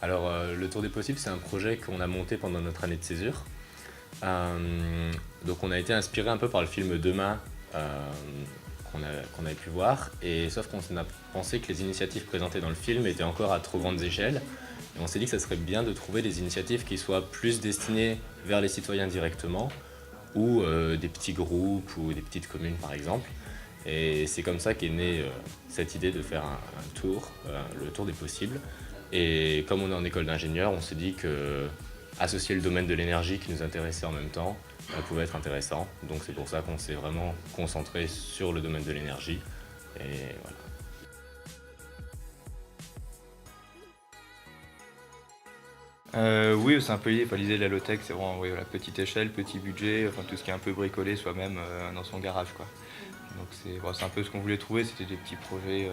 Alors, le Tour des possibles, c'est un projet qu'on a monté pendant notre année de césure. Donc, on a été inspiré un peu par le film Demain qu'on avait pu voir, et sauf qu'on a pensé que les initiatives présentées dans le film étaient encore à trop grandes échelles. Et on s'est dit que ça serait bien de trouver des initiatives qui soient plus destinées vers les citoyens directement, ou des petits groupes ou des petites communes par exemple. Et c'est comme ça qu'est née cette idée de faire un tour, le tour des possibles. Et comme on est en école d'ingénieur, on s'est dit que associer le domaine de l'énergie qui nous intéressait en même temps pouvait être intéressant. Donc c'est pour ça qu'on s'est vraiment concentré sur le domaine de l'énergie. Et voilà. Oui, c'est un peu l'idée. Enfin, l'idée de la low-tech, c'est vraiment oui, voilà, petite échelle, petit budget, enfin tout ce qui est un peu bricolé soi-même dans son garage, quoi. Donc c'est un peu ce qu'on voulait trouver, c'était des petits projets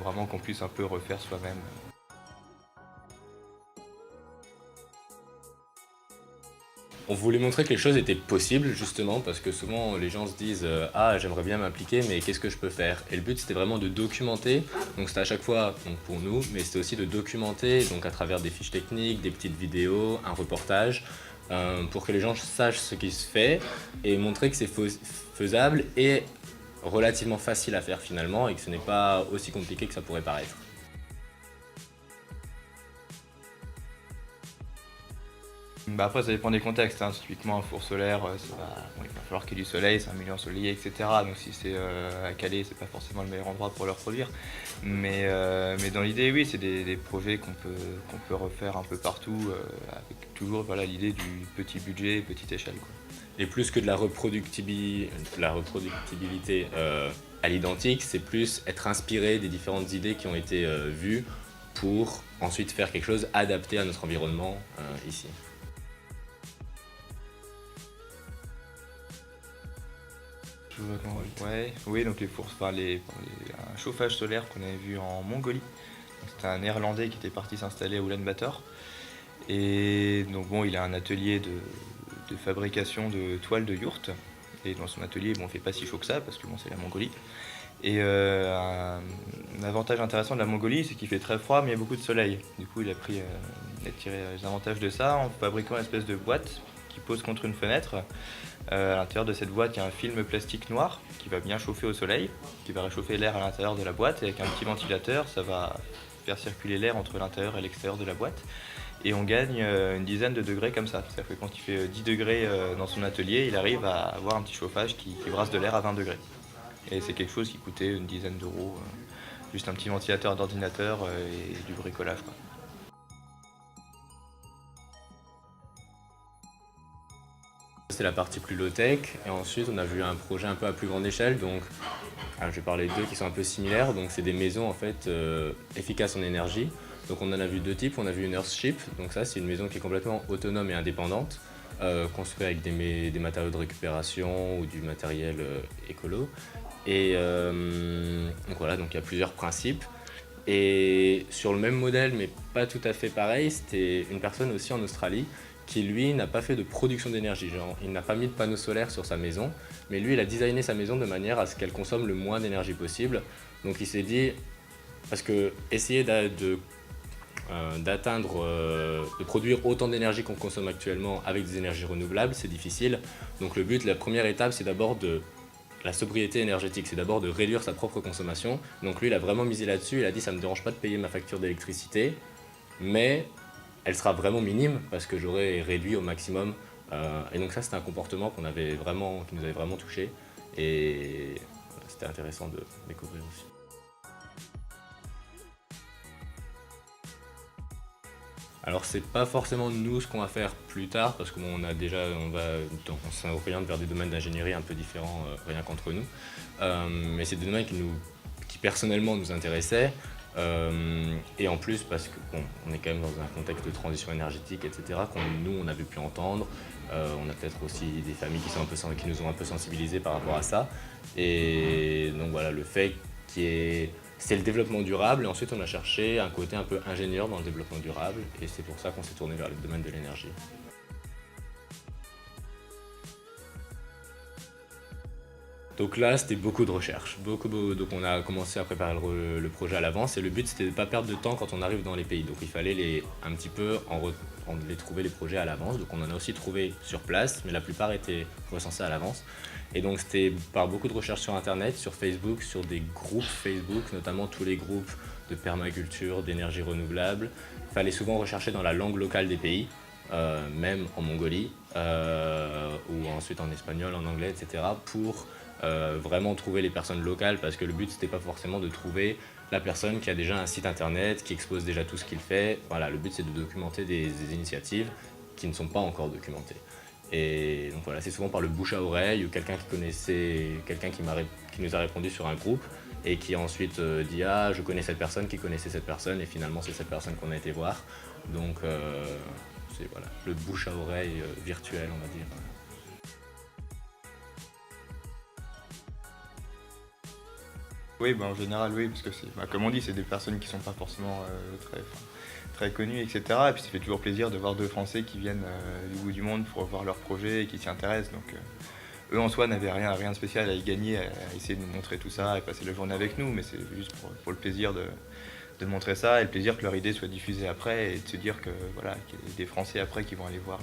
vraiment qu'on puisse un peu refaire soi-même. On voulait montrer que les choses étaient possibles justement parce que souvent les gens se disent ah j'aimerais bien m'impliquer mais qu'est-ce que je peux faire. Et le but c'était vraiment de documenter, donc c'était à chaque fois donc, pour nous, mais c'était aussi de documenter donc à travers des fiches techniques, des petites vidéos, un reportage, pour que les gens sachent ce qui se fait et montrer que c'est faisable et relativement facile à faire finalement et que ce n'est pas aussi compliqué que ça pourrait paraître. Bah après ça dépend des contextes, hein. Typiquement un four solaire, bon, il va falloir qu'il y ait du soleil, c'est un milieu ensoleillé, etc. Donc si c'est à Calais, c'est pas forcément le meilleur endroit pour le reproduire. Mais dans l'idée, oui, c'est des projets qu'on peut refaire un peu partout, avec toujours voilà, l'idée du petit budget, petite échelle, quoi. Et plus que de la reproductibilité à l'identique, c'est plus être inspiré des différentes idées qui ont été vues pour ensuite faire quelque chose adapté à notre environnement ici. Je vois comment- Ouais, oui, donc les fours, un chauffage solaire qu'on avait vu en Mongolie. Donc, c'était un Néerlandais qui était parti s'installer à Ulaanbaatar. Et donc bon, il a un atelier de fabrication de toiles de yourte. Et dans son atelier, bon, il fait pas si chaud que ça, parce que bon, c'est la Mongolie. Et un avantage intéressant de la Mongolie, c'est qu'il fait très froid, mais il y a beaucoup de soleil. Du coup, il a tiré les avantages de ça en fabriquant une espèce de boîte qui pose contre une fenêtre. À l'intérieur de cette boîte, il y a un film plastique noir qui va bien chauffer au soleil, qui va réchauffer l'air à l'intérieur de la boîte. Et avec un petit ventilateur, ça va faire circuler l'air entre l'intérieur et l'extérieur de la boîte. Et on gagne une dizaine de degrés comme ça. C'est-à-dire que quand il fait 10 degrés dans son atelier, il arrive à avoir un petit chauffage qui brasse de l'air à 20 degrés. Et c'est quelque chose qui coûtait une dizaine d'euros. Juste un petit ventilateur d'ordinateur et du bricolage, quoi. C'est la partie plus low-tech et ensuite on a vu un projet un peu à plus grande échelle donc je vais parler de deux qui sont un peu similaires donc c'est des maisons en fait efficaces en énergie. Donc on en a vu deux types, on a vu une Earthship, donc ça c'est une maison qui est complètement autonome et indépendante, construite avec des matériaux de récupération ou du matériel écolo. Et donc voilà, donc il y a plusieurs principes. Et sur le même modèle, mais pas tout à fait pareil, c'était une personne aussi en Australie qui lui n'a pas fait de production d'énergie, genre il n'a pas mis de panneaux solaires sur sa maison, mais lui il a designé sa maison de manière à ce qu'elle consomme le moins d'énergie possible. Donc il s'est dit, parce que essayer d'atteindre, de produire autant d'énergie qu'on consomme actuellement avec des énergies renouvelables, c'est difficile. Donc le but, la première étape, c'est d'abord de la sobriété énergétique, c'est d'abord de réduire sa propre consommation. Donc lui, il a vraiment misé là-dessus, il a dit ça me dérange pas de payer ma facture d'électricité, mais elle sera vraiment minime parce que j'aurai réduit au maximum. Et donc ça, c'était un comportement qui nous avait vraiment touché et c'était intéressant de découvrir aussi. Alors c'est pas forcément nous ce qu'on va faire plus tard parce on s'oriente vers des domaines d'ingénierie un peu différents rien qu'entre nous. Mais c'est des domaines qui personnellement nous intéressaient. Et en plus parce que bon, on est quand même dans un contexte de transition énergétique, etc. Nous on avait pu entendre. On a peut-être aussi des familles qui nous ont un peu sensibilisés par rapport à ça. Et donc voilà, le fait c'est le développement durable et ensuite on a cherché un côté un peu ingénieur dans le développement durable et c'est pour ça qu'on s'est tourné vers le domaine de l'énergie. Donc là, c'était beaucoup de recherche. Donc on a commencé à préparer le projet à l'avance et le but, c'était de ne pas perdre de temps quand on arrive dans les pays. Donc il fallait un petit peu les trouver les projets à l'avance. Donc on en a aussi trouvé sur place, mais la plupart étaient recensés à l'avance. Et donc c'était par beaucoup de recherches sur Internet, sur Facebook, sur des groupes Facebook, notamment tous les groupes de permaculture, d'énergie renouvelable. Il fallait souvent rechercher dans la langue locale des pays. Même en Mongolie, ou ensuite en espagnol, en anglais, etc., pour vraiment trouver les personnes locales, parce que le but, c'était pas forcément de trouver la personne qui a déjà un site internet, qui expose déjà tout ce qu'il fait. Voilà, le but, c'est de documenter des initiatives qui ne sont pas encore documentées. Et donc voilà, c'est souvent par le bouche à oreille, ou quelqu'un qui nous a répondu sur un groupe, et qui a ensuite dit « Ah, je connais cette personne qui connaissait cette personne », et finalement, c'est cette personne qu'on a été voir. Donc c'est voilà, le bouche à oreille virtuel, on va dire. Oui, en général, oui, parce que comme on dit, c'est des personnes qui sont pas forcément très connues, etc. Et puis ça fait toujours plaisir de voir deux Français qui viennent du bout du monde pour voir leur projet et qui s'y intéressent. Donc eux en soi n'avaient rien de spécial à y gagner, à essayer de nous montrer tout ça et passer la journée avec nous, mais c'est juste pour le plaisir de montrer ça et le plaisir que leur idée soit diffusée après et de se dire que voilà, qu'il y a des Français après qui vont aller voir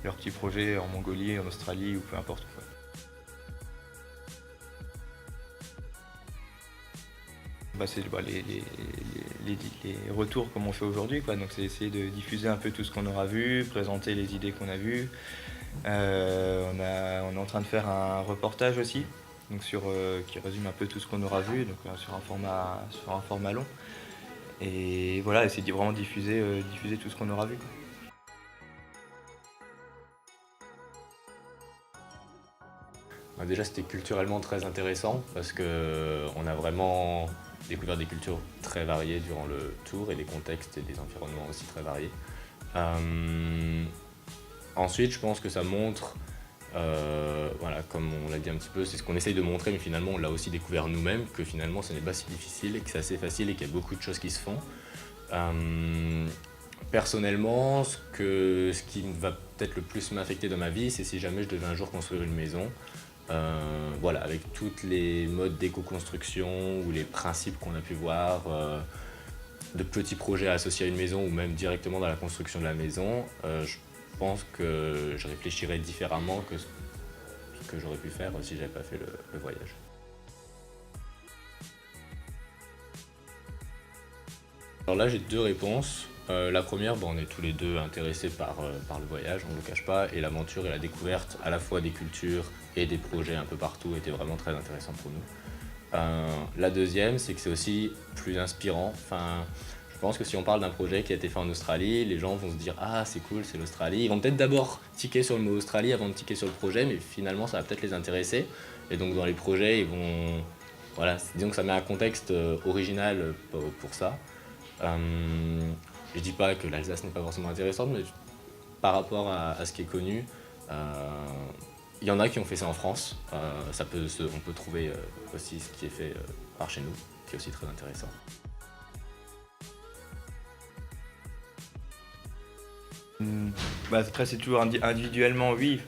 leur petit projet en Mongolie, en Australie ou peu importe où. C'est les retours comme on fait aujourd'hui, quoi. Donc c'est essayer de diffuser un peu tout ce qu'on aura vu, présenter les idées qu'on a vues. On est en train de faire un reportage aussi, donc qui résume un peu tout ce qu'on aura vu, donc sur un format long. Et voilà, essayer de vraiment diffuser tout ce qu'on aura vu, quoi. Déjà, c'était culturellement très intéressant parce qu'on a vraiment découvert des cultures très variées durant le tour et des contextes et des environnements aussi très variés. Ensuite, je pense que ça montre, voilà, comme on l'a dit un petit peu, c'est ce qu'on essaye de montrer, mais finalement on l'a aussi découvert nous-mêmes, que finalement ce n'est pas si difficile et que c'est assez facile et qu'il y a beaucoup de choses qui se font. Personnellement, ce qui va peut-être le plus m'affecter dans ma vie, c'est si jamais je devais un jour construire une maison. Voilà, avec tous les modes d'éco-construction ou les principes qu'on a pu voir, de petits projets associés à une maison ou même directement dans la construction de la maison, je pense que je réfléchirais différemment que ce que j'aurais pu faire si j'avais pas fait le voyage. Alors là, j'ai deux réponses. La première, on est tous les deux intéressés par le voyage, on ne le cache pas, et l'aventure et la découverte à la fois des cultures et des projets un peu partout étaient vraiment très intéressants pour nous. La deuxième, c'est que c'est aussi plus inspirant. Enfin, je pense que si on parle d'un projet qui a été fait en Australie, les gens vont se dire « Ah, c'est cool, c'est l'Australie ». Ils vont peut-être d'abord ticker sur le mot Australie avant de ticker sur le projet, mais finalement, ça va peut-être les intéresser. Et donc, dans les projets, ils vont... Voilà, disons que ça met un contexte original pour ça. Je dis pas que l'Alsace n'est pas forcément intéressante, mais par rapport à ce qui est connu, il y en a qui ont fait ça en France. On peut trouver aussi ce qui est fait par chez nous, qui est aussi très intéressant. Après c'est toujours individuellement oui,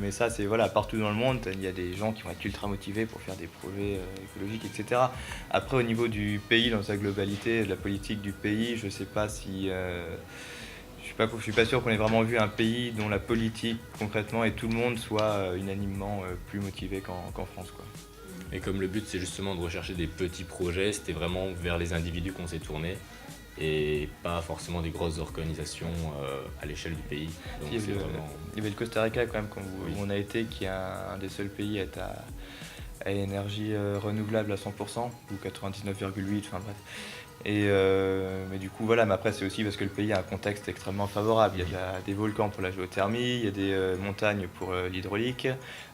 mais ça c'est voilà, partout dans le monde, il y a des gens qui vont être ultra motivés pour faire des projets écologiques, etc. Après au niveau du pays dans sa globalité, de la politique du pays, je sais pas si... je suis pas sûr qu'on ait vraiment vu un pays dont la politique concrètement et tout le monde soit unanimement plus motivé qu'en France, quoi. Et comme le but c'est justement de rechercher des petits projets, c'était vraiment vers les individus qu'on s'est tourné et pas forcément des grosses organisations à l'échelle du pays. Donc il y avait le Costa Rica quand même où on a été, qui est un des seuls pays à être à énergie renouvelable à 100% ou 99,8, enfin bref. Mais du coup voilà, mais après c'est aussi parce que le pays a un contexte extrêmement favorable. Il y a des volcans pour la géothermie, il y a des montagnes pour l'hydraulique,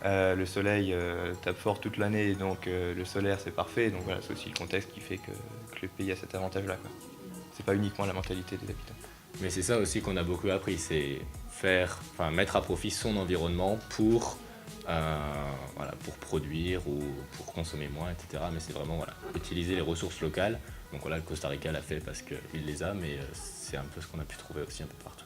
le soleil tape fort toute l'année et donc le solaire c'est parfait. Donc voilà, c'est aussi le contexte qui fait que le pays a cet avantage-là, quoi. C'est pas uniquement la mentalité des habitants. Mais c'est ça aussi qu'on a beaucoup appris, c'est mettre à profit son environnement pour produire ou pour consommer moins, etc. Mais c'est vraiment utiliser les ressources locales. Donc voilà, le Costa Rica l'a fait parce qu'il les a, mais c'est un peu ce qu'on a pu trouver aussi un peu partout.